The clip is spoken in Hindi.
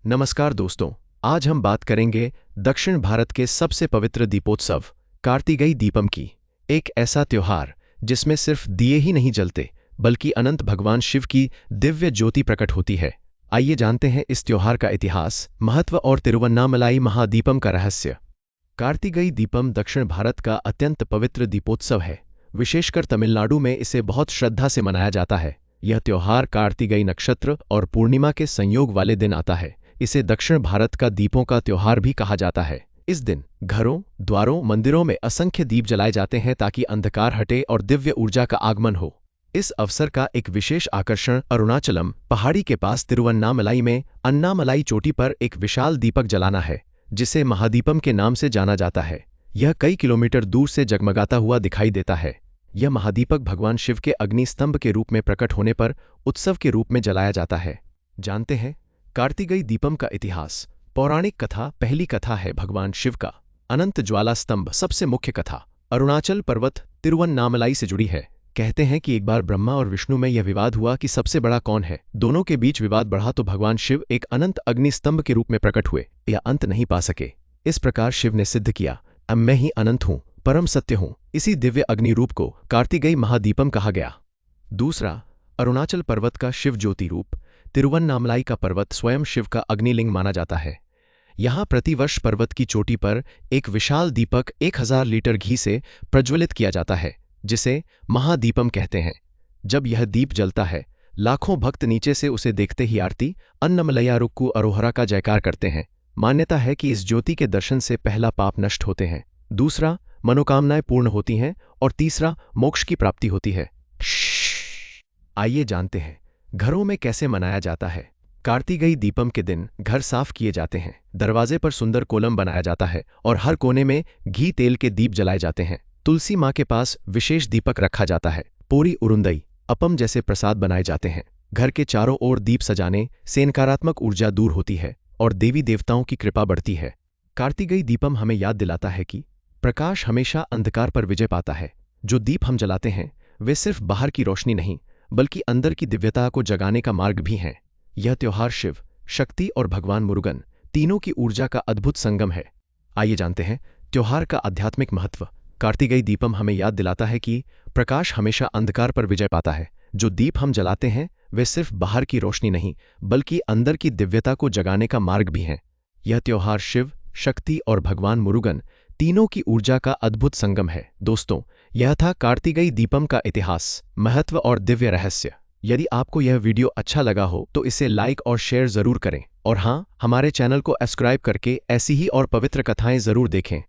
नमस्कार दोस्तों, आज हम बात करेंगे दक्षिण भारत के सबसे पवित्र दीपोत्सव कार्तिकेय दीपम की। एक ऐसा त्योहार जिसमें सिर्फ दिए ही नहीं जलते बल्कि अनंत भगवान शिव की दिव्य ज्योति प्रकट होती है। आइए जानते हैं इस त्योहार का इतिहास, महत्व और तिरुवन्नामलाई महादीपम का रहस्य। कार्तिकेय दीपम दक्षिण भारत का अत्यंत पवित्र दीपोत्सव है। विशेषकर तमिलनाडु में इसे बहुत श्रद्धा से मनाया जाता है। यह त्योहार कार्तिकेय नक्षत्र और पूर्णिमा के संयोग वाले दिन आता है। इसे दक्षिण भारत का दीपों का त्योहार भी कहा जाता है। इस दिन घरों, द्वारों, मंदिरों में असंख्य दीप जलाए जाते हैं ताकि अंधकार हटे और दिव्य ऊर्जा का आगमन हो। इस अवसर का एक विशेष आकर्षण अरुणाचलम पहाड़ी के पास तिरुवन्नामलाई में अन्नामलाई चोटी पर एक विशाल दीपक जलाना है, जिसे महादीपम के नाम से जाना जाता है। यह कई किलोमीटर दूर से जगमगाता हुआ दिखाई देता है। यह महादीपक भगवान शिव के अग्नि स्तंभ के रूप में प्रकट होने पर उत्सव के रूप में जलाया जाता है। जानते हैं कार्तिकेय दीपम का इतिहास। पौराणिक कथा। पहली कथा है भगवान शिव का अनंत ज्वाला स्तंभ। सबसे मुख्य कथा अरुणाचल पर्वत तिरुवन्नामलाई से जुड़ी है। कहते हैं कि एक बार ब्रह्मा और विष्णु में यह विवाद हुआ कि सबसे बड़ा कौन है। दोनों के बीच विवाद बढ़ा तो भगवान शिव एक अनंत अग्नि स्तंभ के रूप में प्रकट हुए। यह अंत नहीं पा सके। इस प्रकार शिव ने सिद्ध किया, अब मैं ही अनंत हूँ, परम सत्य हूँ। इसी दिव्य अग्नि रूप को कार्तिकेय महादीपम कहा गया। दूसरा, अरुणाचल पर्वत का शिव ज्योति रूप। तिरुवन्नामलाई का पर्वत स्वयं शिव का अग्निलिंग माना जाता है। यहाँ प्रतिवर्ष पर्वत की चोटी पर एक विशाल दीपक 1000 लीटर घी से प्रज्वलित किया जाता है, जिसे महादीपम कहते हैं। जब यह दीप जलता है, लाखों भक्त नीचे से उसे देखते ही आरती अन्नमलैयारुक्कू अरोहरा का जयकार करते हैं। मान्यता है कि इस ज्योति के दर्शन से पहला पाप नष्ट होते हैं, दूसरा मनोकामनाएं पूर्ण होती हैं और तीसरा मोक्ष की प्राप्ति होती है। आइए जानते हैं घरों में कैसे मनाया जाता है। कार्तिकेय दीपम के दिन घर साफ किए जाते हैं, दरवाजे पर सुंदर कोलम बनाया जाता है और हर कोने में घी तेल के दीप जलाए जाते हैं। तुलसी माँ के पास विशेष दीपक रखा जाता है। पूरी, उरुंदई, अपम जैसे प्रसाद बनाए जाते हैं। घर के चारों ओर दीप सजाने से नकारात्मक ऊर्जा दूर होती है और देवी देवताओं की कृपा बढ़ती है। कार्तिकेय दीपम हमें याद दिलाता है कि प्रकाश हमेशा अंधकार पर विजय पाता है। जो दीप हम जलाते हैं वे सिर्फ बाहर की रोशनी नहीं बल्कि अंदर की दिव्यता को जगाने का मार्ग भी हैं। यह त्योहार शिव, शक्ति और भगवान मुरुगन तीनों की ऊर्जा का अद्भुत संगम है। आइए जानते हैं त्योहार का आध्यात्मिक महत्व। कार्तिकेय दीपम हमें याद दिलाता है कि प्रकाश हमेशा अंधकार पर विजय पाता है। जो दीप हम जलाते हैं वे सिर्फ बाहर की रोशनी नहीं बल्कि अंदर की दिव्यता को जगाने का मार्ग भी हैं। यह त्योहार शिव, शक्ति और भगवान मुरुगन तीनों की ऊर्जा का अद्भुत संगम है। दोस्तों, यह था कार्तिकेय दीपम का इतिहास, महत्व और दिव्य रहस्य। यदि आपको यह वीडियो अच्छा लगा हो तो इसे लाइक और शेयर जरूर करें और हाँ, हमारे चैनल को सब्सक्राइब करके ऐसी ही और पवित्र कथाएं जरूर देखें।